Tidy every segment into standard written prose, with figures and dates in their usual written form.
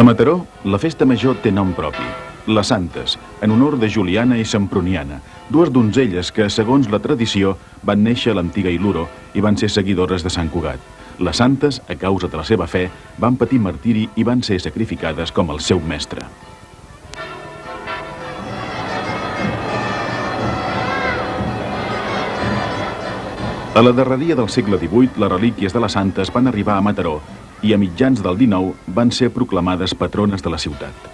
A Mataró, la festa major té nom propi, les Santes, en honor de Juliana i Semproniana, dues donzelles que, segons la tradició, van néixer a l'antiga Iluro i van ser seguidores de Sant Cugat. Les Santes, a causa de la seva fe, van patir martiri i van ser sacrificades com el seu mestre. A la darreria del segle XVIII, les relíquies de les Santes van arribar a Mataró i a mitjans del XIX van ser proclamades patrones de la ciutat.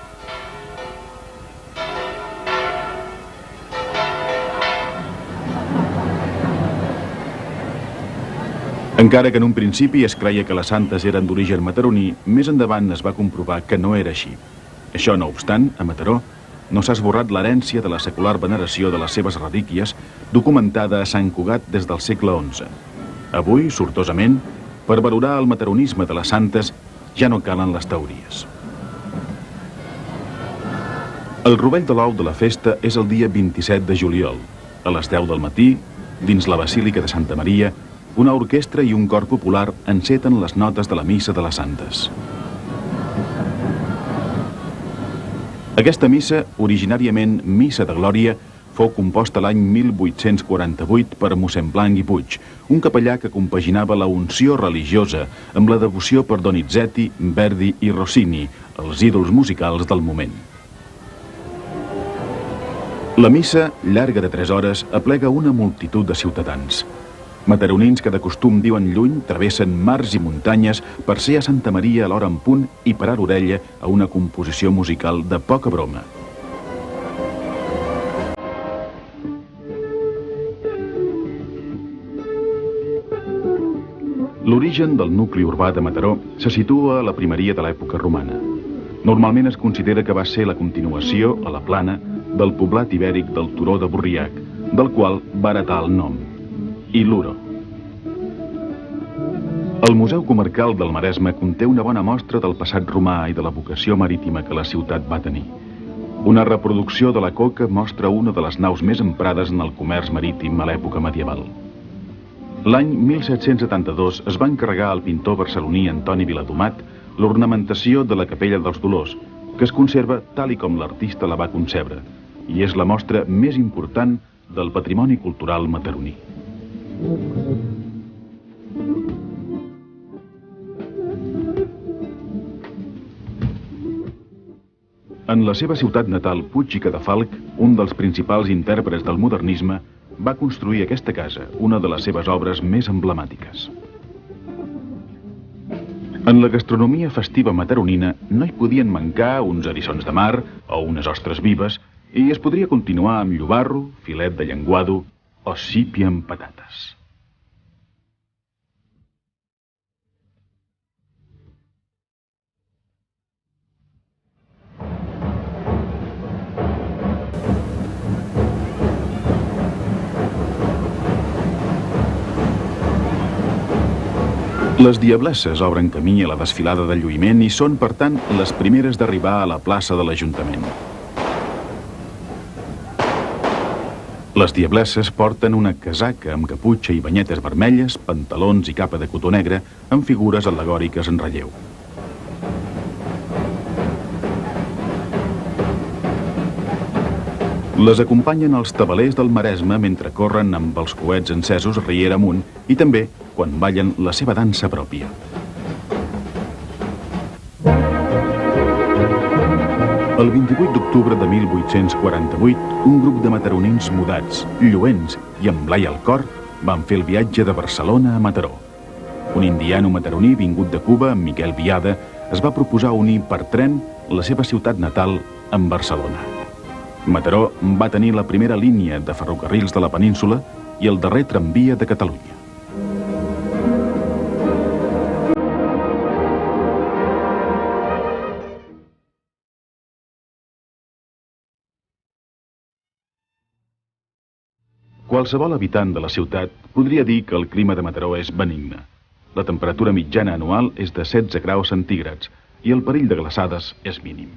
Encara que en un principi es creia que les Santes eren d'origen mataroní, més endavant es va comprovar que no era així. Això no obstant, a Mataró no s'ha esborrat l'herència de la secular veneració de les seves relíquies documentada a Sant Cugat des del segle XI. Avui, sortosament, per valorar el mataronisme de les Santes ja no calen les teories. El rovell de l'ou de la festa és el dia 27 de juliol. A les 10 del matí, dins la Basílica de Santa Maria, una orquestra i un cor popular enceten les notes de la missa de les Santes. Aquesta missa, originàriament Missa de Glòria, fou composta l'any 1848 per mossèn Blanc i Puig, un capellà que compaginava la unció religiosa amb la devoció per Donizetti, Verdi i Rossini, els ídols musicals del moment. La missa, llarga de 3 hores, aplega una multitud de ciutadans. Mataronins que de costum diuen lluny travessen mars i muntanyes per ser a Santa Maria a l'hora en punt i parar l'orella a una composició musical de poca broma. L'origen del nucli urbà de Mataró se situa a la primeria de l'època romana. Normalment es considera que va ser la continuació, a la plana, del poblat ibèric del Turó de Borriac, del qual va heretar el nom, Iluro. El Museu Comarcal del Maresme conté una bona mostra del passat romà i de la vocació marítima que la ciutat va tenir. Una reproducció de la coca mostra una de les naus més emprades en el comerç marítim a l'època medieval. L'any 1772 es va encarregar al pintor barceloní Antoni Viladomat l'ornamentació de la Capella dels Dolors, que es conserva tal i com l'artista la va concebre, i és la mostra més important del patrimoni cultural mataroní. En la seva ciutat natal, Puig i Cadafalch, un dels principals intèrprets del modernisme, va construir aquesta casa, una de les seves obres més emblemàtiques. En la gastronomia festiva mataronina no hi podien mancar uns eriçons de mar o unes ostres vives i es podria continuar amb llobarro, filet de llenguado o sípia amb patates. Les diablesses obren camí a la desfilada de lluïment i són, per tant, les primeres d'arribar a la plaça de l'Ajuntament. Les diablesses porten una casaca amb caputxa i banyetes vermelles, pantalons i capa de cotó negre amb figures al·legòriques en relleu. Les acompanyen els tabalers del Maresme mentre corren amb els coets encesos riera amunt i també quan ballen la seva dansa pròpia. El 28 d'octubre de 1848, un grup de mataronins mudats, lluents i amb blai al cor van fer el viatge de Barcelona a Mataró. Un indiano mataroní vingut de Cuba, en Miquel Biada, es va proposar unir per tren la seva ciutat natal amb Barcelona. Mataró va tenir la primera línia de ferrocarrils de la península i el darrer tramvia de Catalunya. Qualsevol habitant de la ciutat podria dir que el clima de Mataró és benigne. La temperatura mitjana anual és de 16 graus centígrads i el perill de glaçades és mínim.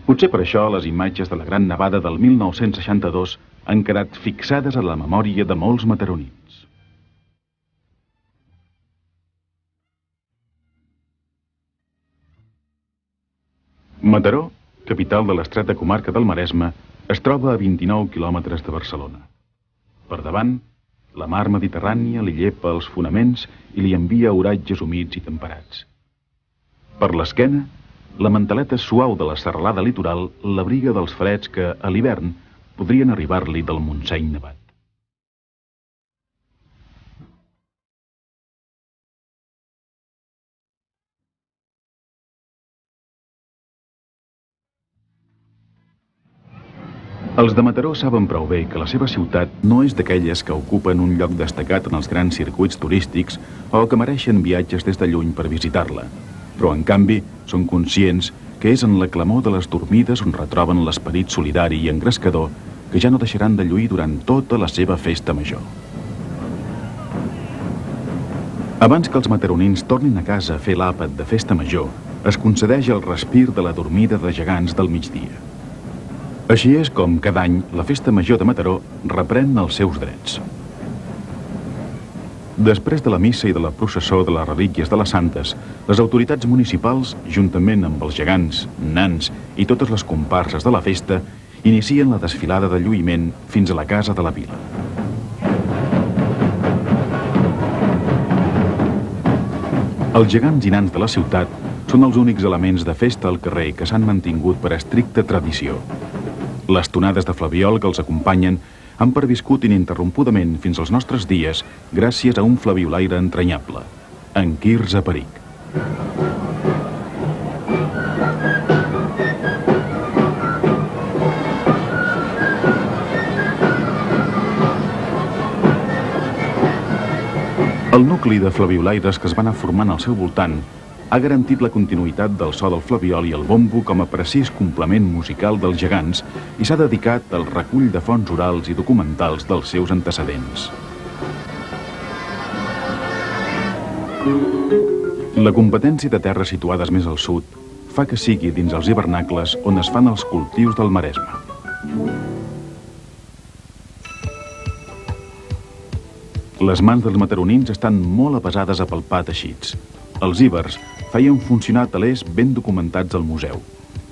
Potser per això les imatges de la Gran Nevada del 1962 han quedat fixades a la memòria de molts mataronins. Mataró, capital de l'estreta comarca del Maresme, es troba a 29 quilòmetres de Barcelona. Per davant, la mar Mediterrània li llepa els fonaments i li envia oratges humits i temperats. Per l'esquena, la manteleta suau de la serralada litoral l'abriga dels freds que, a l'hivern, podrien arribar-li del Montseny nevat. Els de Mataró saben prou bé que la seva ciutat no és d'aquelles que ocupen un lloc destacat en els grans circuits turístics o que mereixen viatges des de lluny per visitar-la. Però, en canvi, són conscients que és en la clamor de les dormides on retroben l'esperit solidari i engrescador que ja no deixaran de lluir durant tota la seva festa major. Abans que els mataronins tornin a casa a fer l'àpat de festa major, es concedeix el respir de la dormida de gegants del migdia. Així és com, cada any, la Festa Major de Mataró reprèn els seus drets. Després de la missa i de la processó de les relíquies de les santes, les autoritats municipals, juntament amb els gegants, nans i totes les comparses de la festa, inicien la desfilada de lluïment fins a la casa de la vila. Els gegants i nans de la ciutat són els únics elements de festa al carrer que s'han mantingut per estricta tradició. Les tonades de flabiol que els acompanyen han perviscut ininterrompudament fins als nostres dies gràcies a un flabiolaire entranyable, en Quirze Peric. El nucli de flabiolaires que es va anar formant al seu voltant ha garantit la continuïtat del so del flabiol i el bombo com a precís complement musical dels gegants i s'ha dedicat al recull de fonts orals i documentals dels seus antecedents. La competència de terres situades més al sud fa que sigui dins els hivernacles on es fan els cultius del Maresme. Les mans dels mataronins estan molt avesades a palpar teixits. Els íbers feien funcionar telers ben documentats al museu.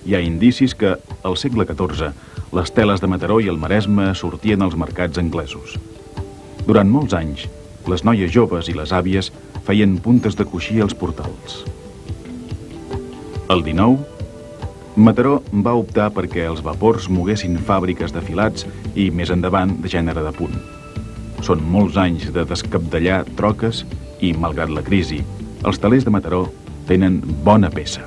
Hi ha indicis que, al segle XIV, les teles de Mataró i el Maresme sortien als mercats anglesos. Durant molts anys, les noies joves i les àvies feien puntes de coixí als portals. El 19, Mataró va optar perquè els vapors moguessin fàbriques de filats i, més endavant, de gènere de punt. Són molts anys de descabdellar troques i, malgrat la crisi, els telers de Mataró tenen bona peça.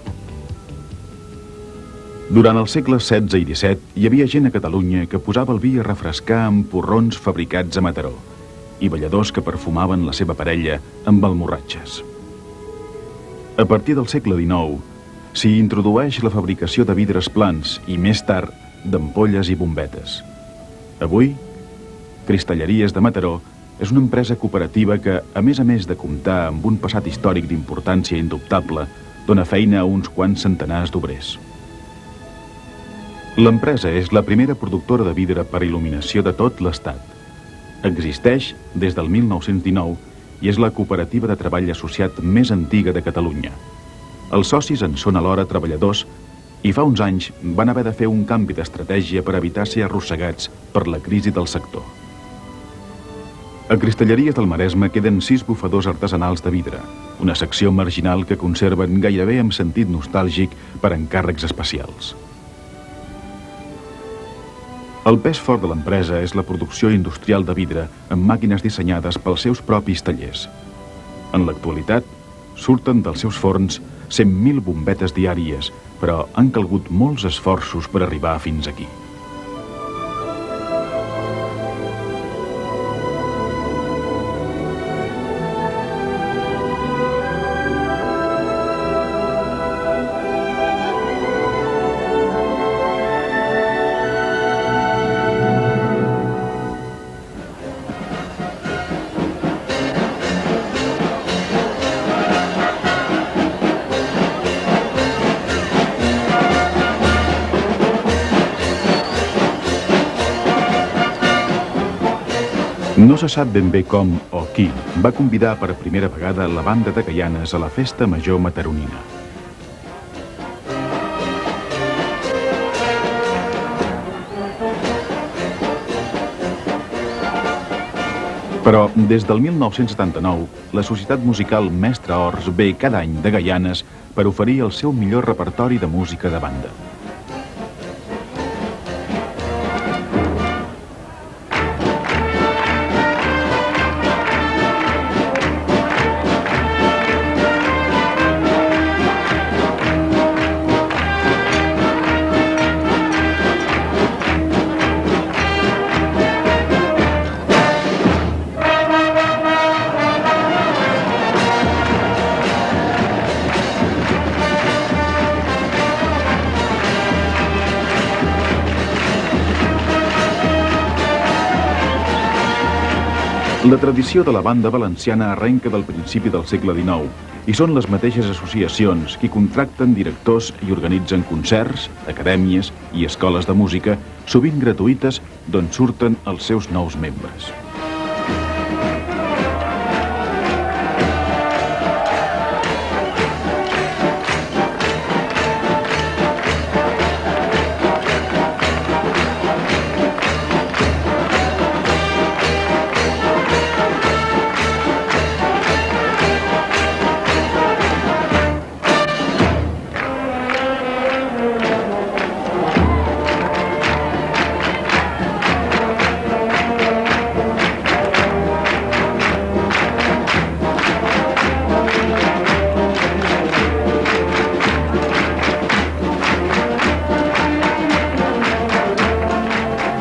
Durant els segles XVI i XVII hi havia gent a Catalunya que posava el vi a refrescar amb porrons fabricats a Mataró i balladors que perfumaven la seva parella amb almorratxes. A partir del segle XIX s'hi introdueix la fabricació de vidres plans i, més tard, d'ampolles i bombetes. Avui, Cristalleries de Mataró és una empresa cooperativa que, a més de comptar amb un passat històric d'importància indubtable, dona feina a uns quants centenars d'obrers. L'empresa és la primera productora de vidre per il·luminació de tot l'Estat. Existeix des del 1919 i és la cooperativa de treball associat més antiga de Catalunya. Els socis en són alhora treballadors i fa uns anys van haver de fer un canvi d'estratègia per evitar ser arrossegats per la crisi del sector. A Cristalleries del Maresme queden 6 bufadors artesanals de vidre, una secció marginal que conserven gairebé amb sentit nostàlgic per encàrrecs especials. El pes fort de l'empresa és la producció industrial de vidre amb màquines dissenyades pels seus propis tallers. En l'actualitat, surten dels seus forns 100.000 bombetes diàries, però han calgut molts esforços per arribar fins aquí. No se sap ben bé com o qui va convidar per primera vegada la banda de gaianes a la Festa Major mataronina. Però, des del 1979, la Societat Musical Mestre Ors ve cada any de Gaianes per oferir el seu millor repertori de música de banda. La tradició de la banda valenciana arrenca del principi del segle XIX i són les mateixes associacions qui contracten directors i organitzen concerts, acadèmies i escoles de música, sovint gratuïtes, d'on surten els seus nous membres.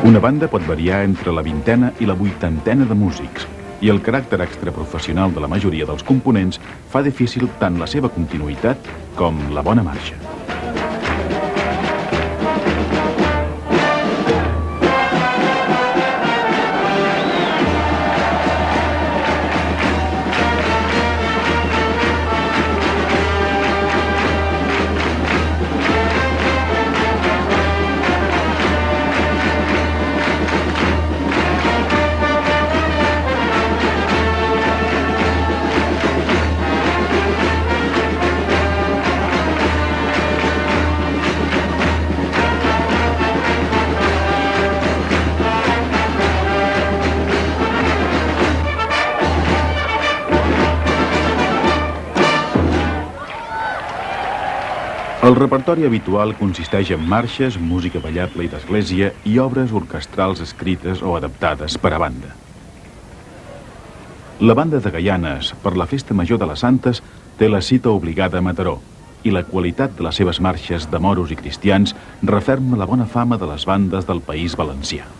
Una banda pot variar entre la vintena i la vuitantena de músics, i el caràcter extraprofessional de la majoria dels components fa difícil tant la seva continuïtat com la bona marxa. El repertori habitual consisteix en marxes, música ballable i d'església i obres orquestrals escrites o adaptades per a banda. La banda de Gaianes, per la Festa Major de les Santes, té la cita obligada a Mataró, i la qualitat de les seves marxes de moros i cristians referma la bona fama de les bandes del País Valencià.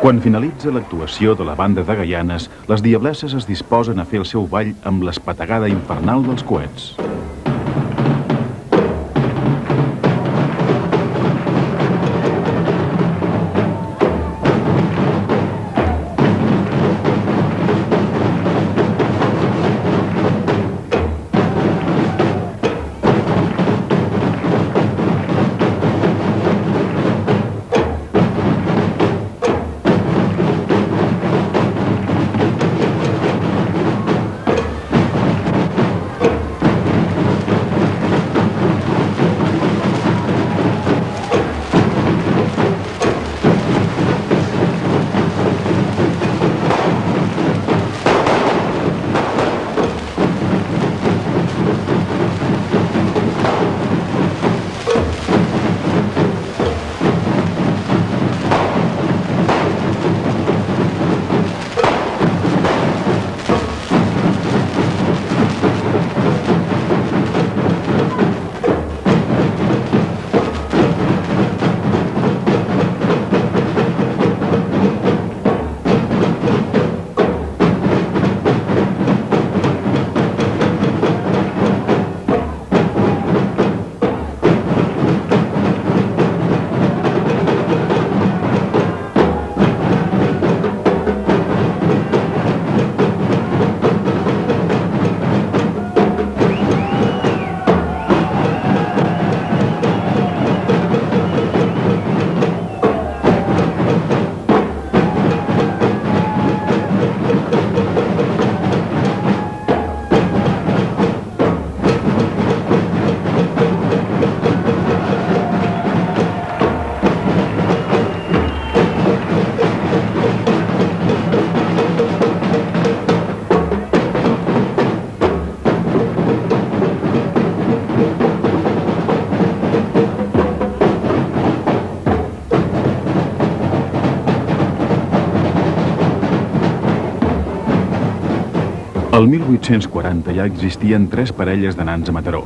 Quan finalitza l'actuació de la banda de gaianes, les diablesses es disposen a fer el seu ball amb l'espetegada infernal dels coets. Al 1840 ja existien 3 parelles de nans a Mataró.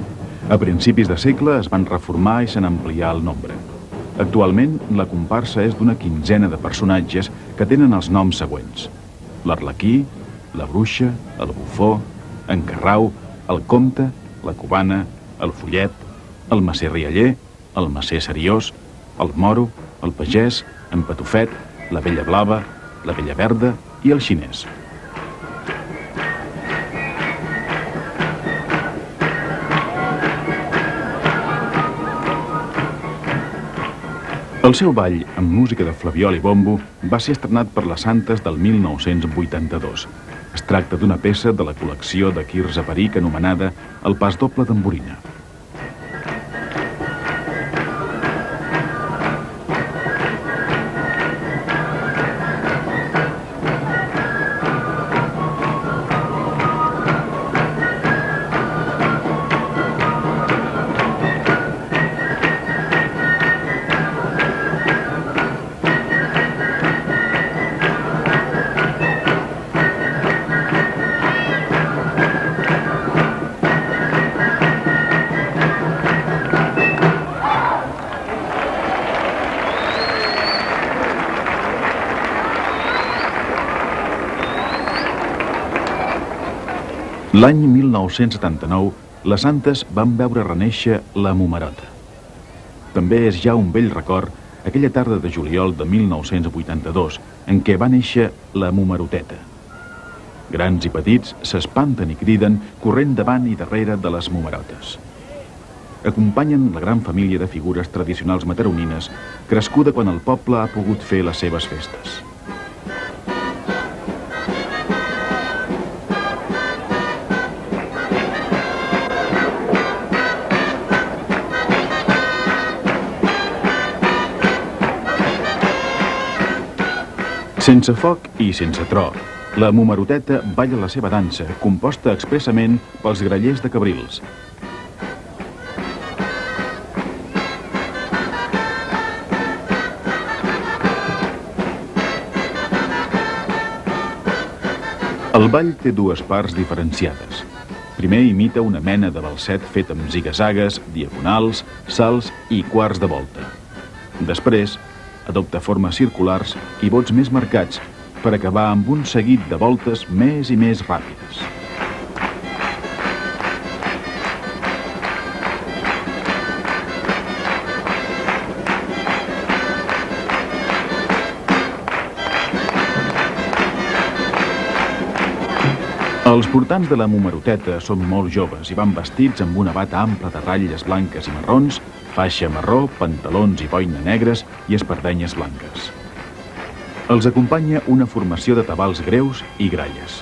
A principis de segle es van reformar i se n'amplià el nombre. Actualment, la comparsa és d'una quinzena de personatges que tenen els noms següents: l'Arlequí, la Bruixa, el Bufó, en Carrau, el Comte, la Cubana, el Follet, el Macer Rialler, el Macer Seriós, el Moro, el Pagès, en Patufet, la Vella Blava, la Vella Verda i el Xinès. El seu ball, amb música de flabiol i bombo, va ser estrenat per les Santes del 1982. Es tracta d'una peça de la col·lecció de Quirze Peric anomenada El pas doble d'Emborina. L'any 1979, les Santes van veure renéixer la Momerota. També és ja un vell record aquella tarda de juliol de 1982, en què va néixer la Momeroteta. Grans i petits s'espanten i criden corrent davant i darrere de les Momerotes. Acompanyen la gran família de figures tradicionals mataronines, crescuda quan el poble ha pogut fer les seves festes. Sense foc i sense tro, la Momeroteta balla la seva dansa, composta expressament pels grallers de Cabrils. El ball té dues parts diferenciades. Primer imita una mena de balset fet amb ziga-zagues, diagonals, salts i quarts de volta. Després, adopta formes circulars i bots més marcats per acabar amb un seguit de voltes més i més ràpides. Els portants de la Momeroteta són molt joves i van vestits amb una bata ampla de ratlles blanques i marrons, faixa marró, pantalons i boina negres i espardenyes blanques. Els acompanya una formació de tabals greus i gralles.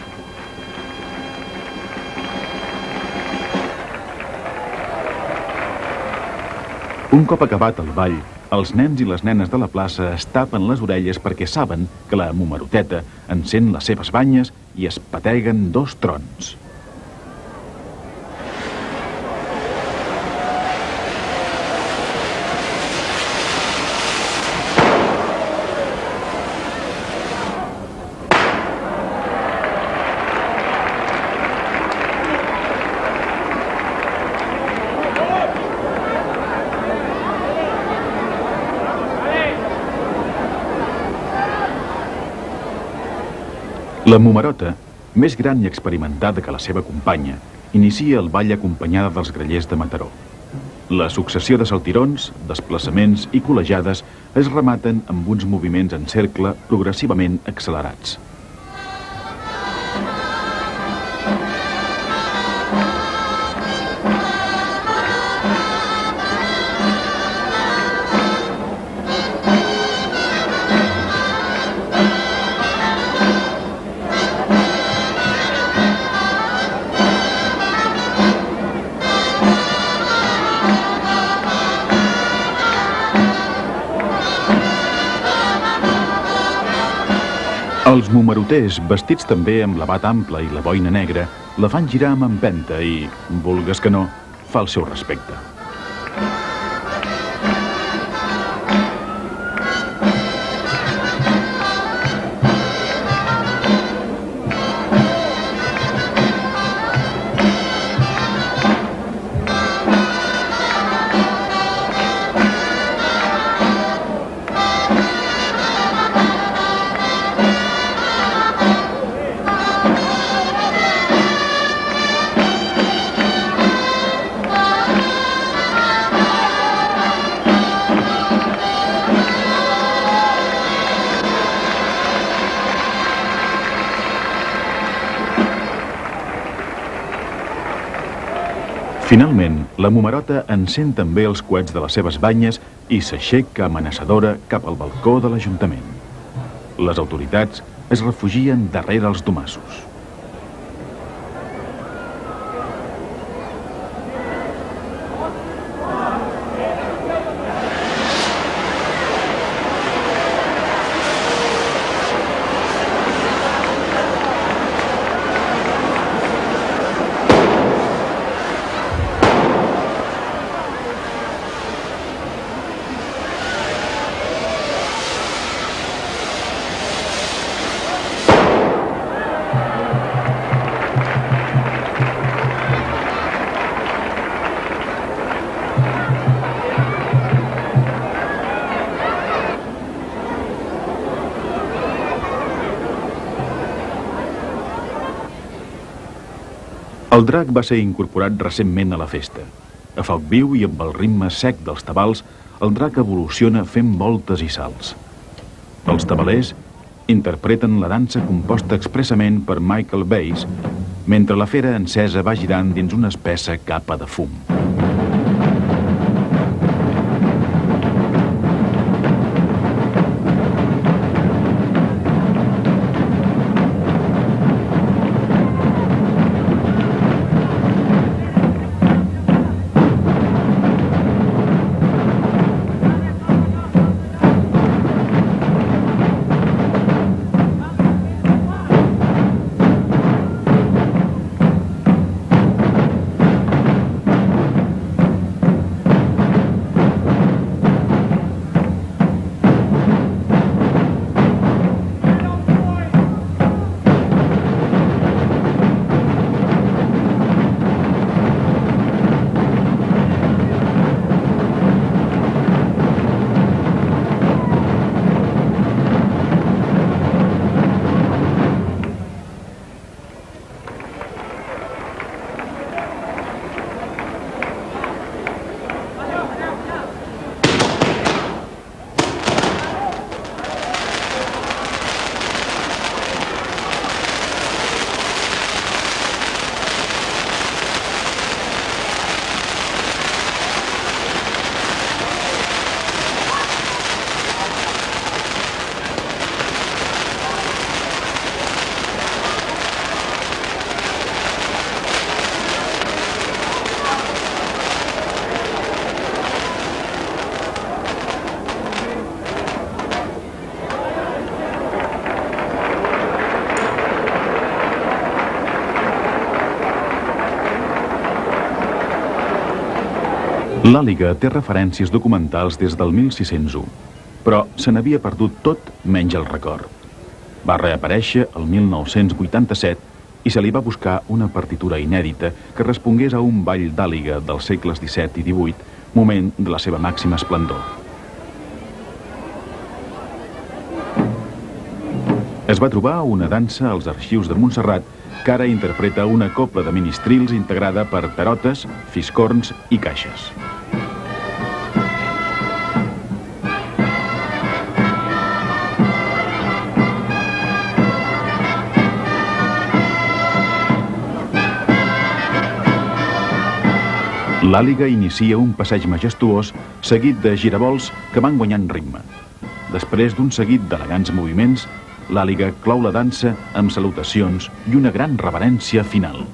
Un cop acabat el ball, els nens i les nenes de la plaça es tapen les orelles perquè saben que la Momeroteta encén les seves banyes i es pateguen 2 trons. La Momerota, més gran i experimentada que la seva companya, inicia el ball acompanyada dels grallers de Mataró. La successió de saltirons, desplaçaments i col·legiades es rematen amb uns moviments en cercle progressivament accelerats. Els momeroters, vestits també amb la bata ampla i la boina negra, la fan girar amb empenta i, vulgues que no, fa el seu respecte. Finalment, la Momerota encén també els coets de les seves banyes i s'aixeca amenaçadora cap al balcó de l'Ajuntament. Les autoritats es refugien darrere els domassos. El drac va ser incorporat recentment a la festa. A foc viu i amb el ritme sec dels tabals, el drac evoluciona fent voltes i salts. Els tabalers interpreten la dansa composta expressament per Michael Bass, mentre la fera encesa va girant dins una espessa capa de fum. L'Àliga té referències documentals des del 1601, però se n'havia perdut tot menys el record. Va reaparèixer el 1987 i se li va buscar una partitura inèdita que respongués a un ball d'àliga dels segles XVII i XVIII, moment de la seva màxima esplendor. Es va trobar una dansa als arxius de Montserrat que ara interpreta una cobla de ministrils integrada per tarotes, fiscorns i caixes. L'àliga inicia un passeig majestuós seguit de giravolts que van guanyant ritme. Després d'un seguit d'elegants moviments, l'àliga clou la dansa amb salutacions i una gran reverència final.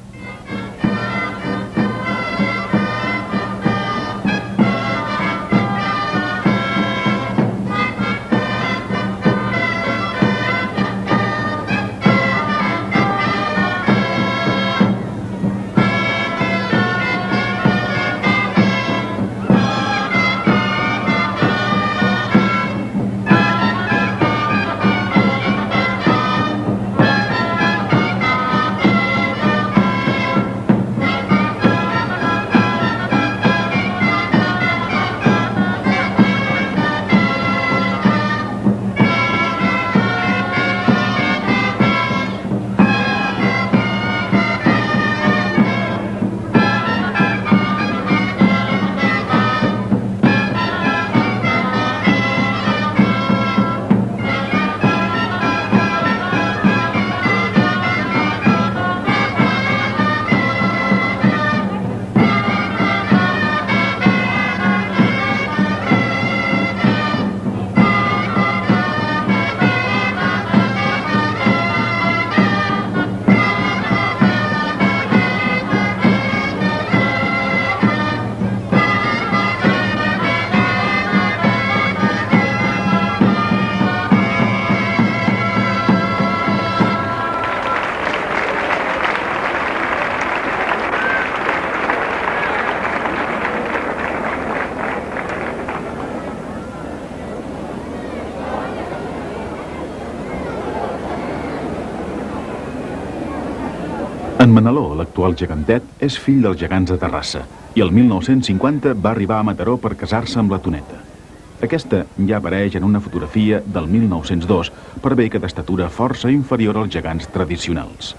En Maneló, l'actual gegantet, és fill dels gegants de Terrassa i el 1950 va arribar a Mataró per casar-se amb la Toneta. Aquesta ja apareix en una fotografia del 1902, per bé que d'estatura força inferior als gegants tradicionals.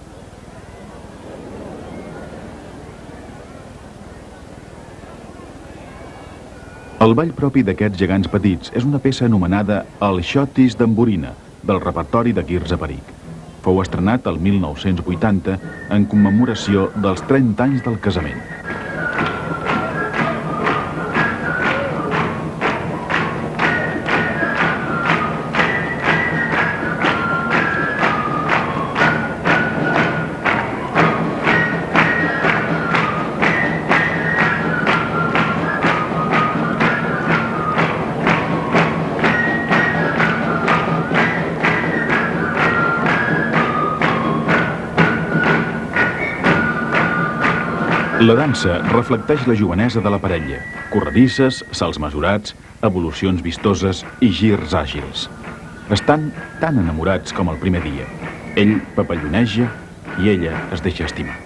El ball propi d'aquests gegants petits és una peça anomenada El Xotis d'Emborina, del repertori de Quirze Peric. Fou estrenat el 1980 en commemoració dels 30 anys del casament. La dansa reflecteix la jovenesa de la parella, corredisses, salts mesurats, evolucions vistoses i girs àgils. Estan tan enamorats com el primer dia. Ell papalloneja i ella es deixa estimar.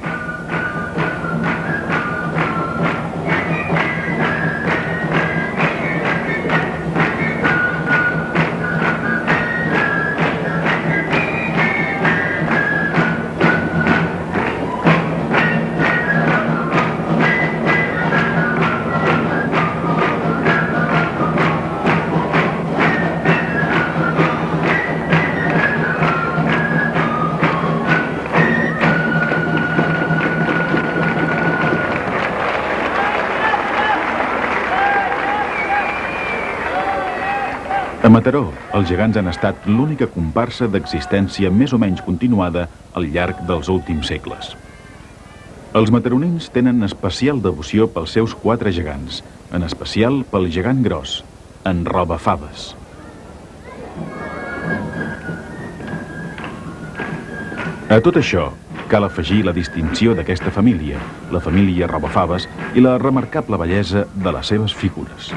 A Mataró, els gegants han estat l'única comparsa d'existència més o menys continuada al llarg dels últims segles. Els mataronins tenen especial devoció pels seus 4 gegants, en especial pel gegant gros, en Robafaves. A tot això, Cal afegir la distinció d'aquesta família, la família Robafaves, i la remarcable bellesa de les seves figures.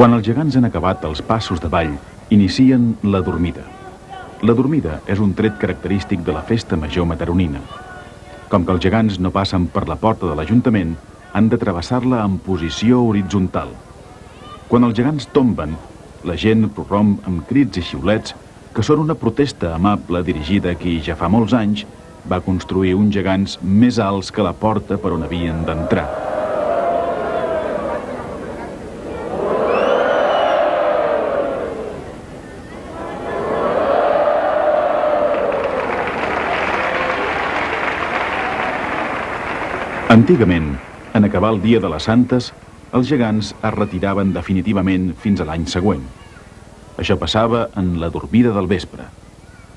Quan els gegants han acabat els passos de ball, inicien la dormida. La dormida és un tret característic de la festa major mataronina. Com que els gegants no passen per la porta de l'Ajuntament, han de travessar-la en posició horitzontal. Quan els gegants tomben, la gent prorromp amb crits i xiulets que són una protesta amable dirigida a qui ja fa molts anys va construir uns gegants més alts que la porta per on havien d'entrar. Antigament, en acabar el dia de les Santes, els gegants es retiraven definitivament fins a l'any següent. Això passava en la dormida del vespre.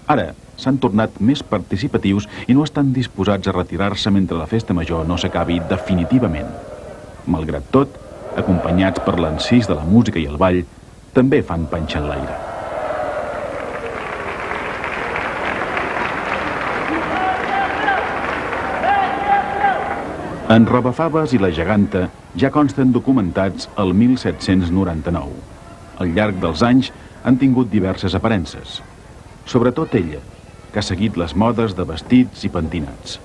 Ara s'han tornat més participatius i no estan disposats a retirar-se mentre la festa major no s'acabi definitivament. Malgrat tot, acompanyats per l'encís de la música i el ball, també fan panxa en l'aire. En Robafaves i la geganta ja consten documentats el 1799. Al llarg dels anys han tingut diverses aparences. Sobretot ella, que ha seguit les modes de vestits i pentinats.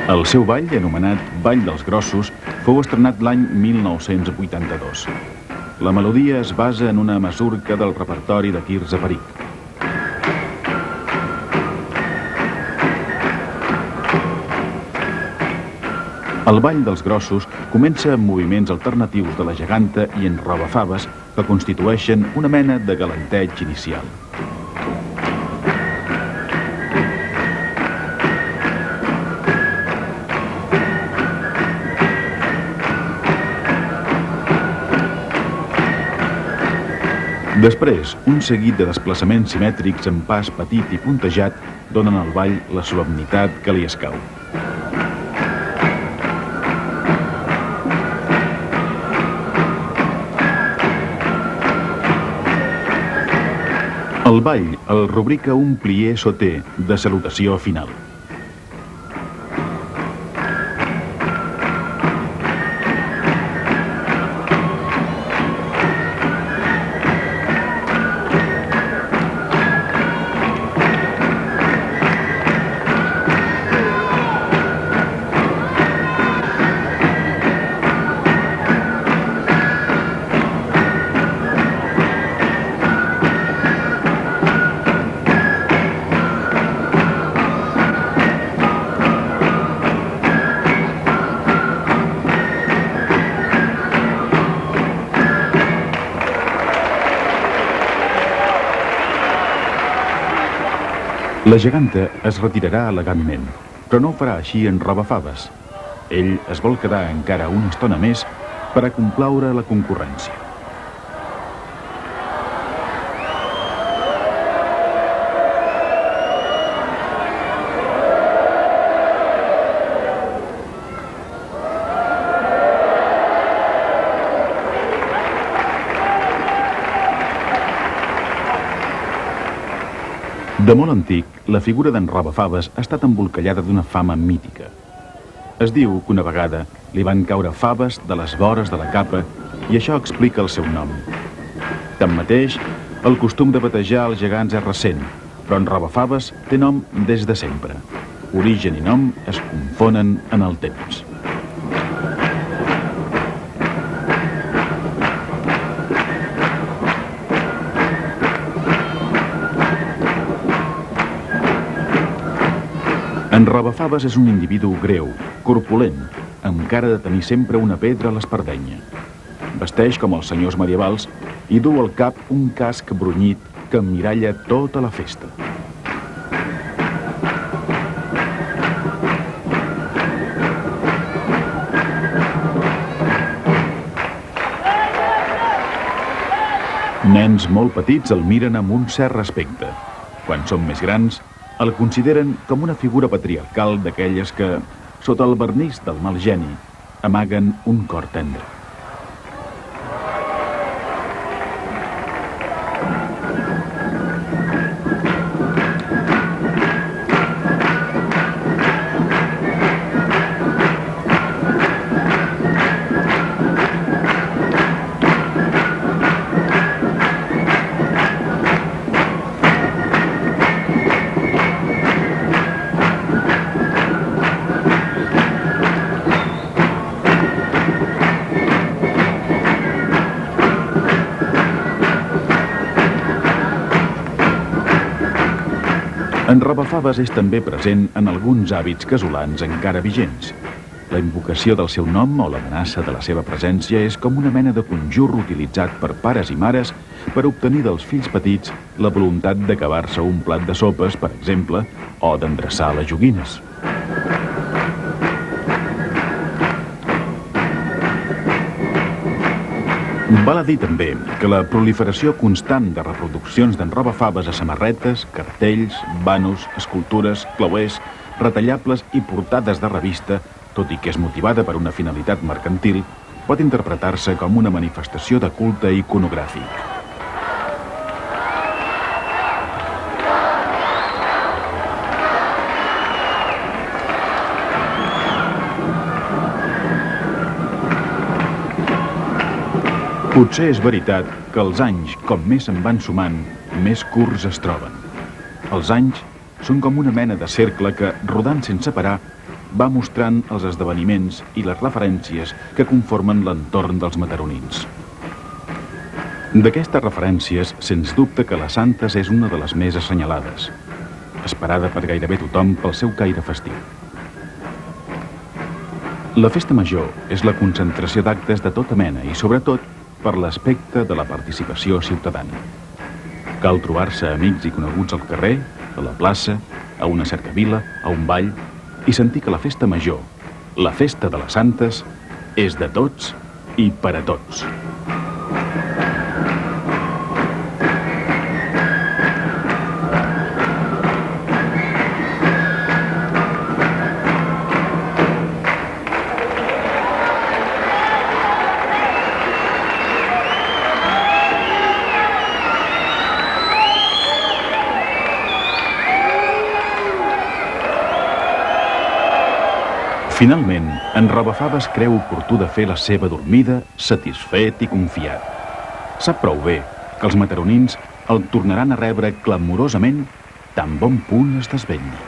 El seu ball, anomenat Ball dels Grossos, fou estrenat l'any 1982. La melodia es basa en una masurca del repertori de Quirze Peric. El Ball dels Grossos comença amb moviments alternatius de la geganta i en Robafaves que constitueixen una mena de galanteig inicial. Després, un seguit de desplaçaments simètrics en pas petit i puntejat donen al ball la solemnitat que li escau. El ball el rubrica un plié sauté de salutació final. La geganta es retirarà elegantment, però no ho farà així en Robafaves. Ell es vol quedar encara una estona més per a complaure la concurrència. De molt antic, la figura d'en Robafaves ha estat embolcallada d'una fama mítica. Es diu que una vegada Li van caure faves de les vores de la capa i això explica el seu nom. Tanmateix, el costum de batejar els gegants és recent, però en Robafaves té nom des de sempre. Origen i nom es confonen en el temps. En Robafaves és un individu greu, corpulent, amb cara de tenir sempre una pedra a l'espardenya. Vesteix com els senyors medievals i du al cap un casc brunyit que emmiralla tota la festa. Nens molt petits el miren amb un cert respecte. Quan són més grans, el consideren com una figura patriarcal d'aquelles que, sota el vernís del mal geni, amaguen un cor tendre. En Robafaves és també present en alguns hàbits casolans encara vigents. La invocació del seu nom o l'amenaça de la seva presència és com una mena de conjur utilitzat per pares i mares per obtenir dels fills petits la voluntat d'acabar-se un plat de sopes, per exemple, o d'endreçar les joguines. Val a dir també que la proliferació constant de reproduccions d'en Robafaves a samarretes, cartells, vanos, escultures, clauers, retallables i portades de revista, tot i que és motivada per una finalitat mercantil, pot interpretar-se com una manifestació de culte iconogràfic. Potser és veritat que els anys, com més se'n van sumant, més curts es troben. Els anys són com una mena de cercle que, rodant sense parar, va mostrant els esdeveniments i les referències que conformen l'entorn dels mataronins. D'aquestes referències, sens dubte que la Santes és una de les més assenyalades, esperada per gairebé tothom pel seu caire festiu. La festa major és la concentració d'actes de tota mena i, sobretot, per l'aspecte de la participació ciutadana. Cal trobar-se amics i coneguts al carrer, a la plaça, a una cercavila, a un ball, i sentir que la festa major, la festa de les Santes, és de tots i per a tots. Finalment, en Robafaves creu oportú de fer la seva dormida satisfet i confiat. Sap prou bé que els mataronins el tornaran a rebre clamorosament tan bon punt es desvetlli.